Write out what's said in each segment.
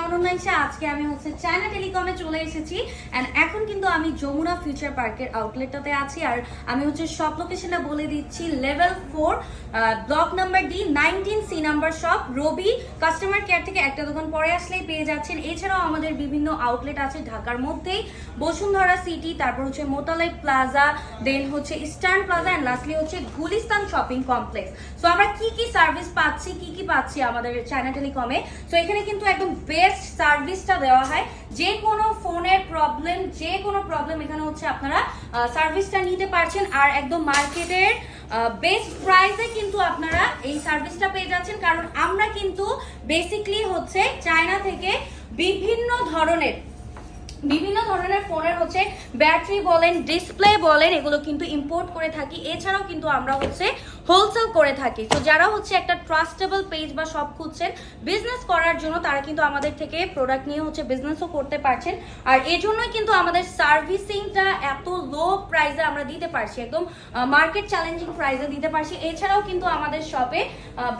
অনন্যা ইশা। আজকে আমি চায়না টেলিকমে চলে এসেছি এন্ড এখন কিন্তু আমি যমুনা ফিউচার পার্কের আউটলেটটাতে আছি। আর আমি শপ লোকেশনটা বলে দিচ্ছি, level 4 block number D 19 C number shop. Robi customer care থেকে একটা দোকান পরে আসলেই পেয়ে যাচ্ছেন। এছাড়াও আমাদের বিভিন্ন আউটলেট আছে ঢাকার মধ্যেই, বসুন্ধরা সিটি, তারপর মোতালাই plaza, then eastern plaza and lastly Gulistan shopping complex. So আমরা কি কি সার্ভিস পাচ্ছি, কি পাচ্ছি আমাদের চায়না টেলিকমে। সো এখানে কিন্তু একদম বেস্ট সার্ভিসটা দেওয়া হয়। যে কোনো ফোনের প্রবলেম, এখানে আপনারা সার্ভিসটা নিতে পারছেন। আর একদম মার্কেটের বেস্ট প্রাইসে কিন্তু আপনারা এই সার্ভিসটা পেয়ে যাচ্ছেন, কারণ আমরা কিন্তু বেসিকলি চায়না থেকে বিভিন্ন ধরনের ফোনের ব্যাটারি বলেন, ডিসপ্লে বলেন, এগুলো কিন্তু ইম্পোর্ট করে থাকি। এছাড়াও কিন্তু আমরা হোলসেল করে থাকি। তো যারা একটা ট্রাস্টেবল পেজ বা শপ খুঁজছেন বিজনেস করার জন্য, তারা কিন্তু আমাদের থেকে প্রোডাক্ট নিয়ে বিজনেসও করতে পারছেন। আর এজন্যই কিন্তু আমাদের সার্ভিসিংটা এত লো প্রাইসে আমরা দিতে পারছি, একদম মার্কেট চ্যালেঞ্জিং প্রাইসে দিতে পারছি। এছাড়াও কিন্তু আমাদের শপে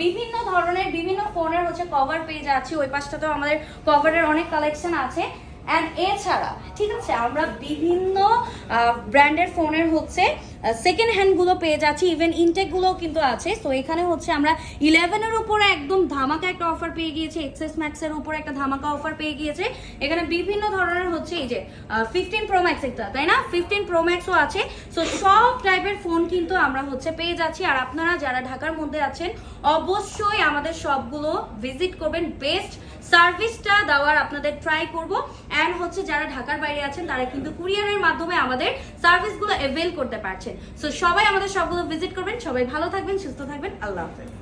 বিভিন্ন ধরনের ফোনের কভার পেয়ে যাচ্ছি। ওই পাশটাতেও আমাদের কভারের অনেক কালেকশন আছে। এন্ড এছাড়া ঠিক আছে, আমরা বিভিন্ন ব্র্যান্ডের ফোনের সেকেন্ড হ্যান্ড গুলো পেয়ে যাচ্ছি, ইভেন ইনটেক গুলো কিন্তু আছে। তো এখানে আমরা 11 এর উপরে একদম ধামাকা একটা অফার পেয়ে গিয়েছে, এক্সএস ম্যাক্স এর উপরে একটা ধামাকা অফার পেয়ে গিয়েছে। এখানে বিভিন্ন ধরনের এই যে 15 প্রো ম্যাক্স একটা, তাই না, 15 প্রো ম্যাক্সও আছে। সো সব টাইপের ফোন কিন্তু আমরা পেয়ে যাচ্ছি। আর আপনারা যারা ঢাকার মধ্যে আছেন অবশ্যই আমাদের সবগুলো ভিজিট করবেন, বেস্ট সার্ভিসটা দেওয়ার আপনাদের ট্রাই করব। এন্ড যারা ঢাকার বাইরে আছেন তারা কিন্তু কুরিয়ারের মাধ্যমে আমাদের সার্ভিসগুলো অ্যাভেল করতে পারছেন। সো সবাই আমাদের সবগুলো ভিজিট করবেন। সবাই ভালো থাকবেন, সুস্থ থাকবেন। আল্লাহ হাফেজ।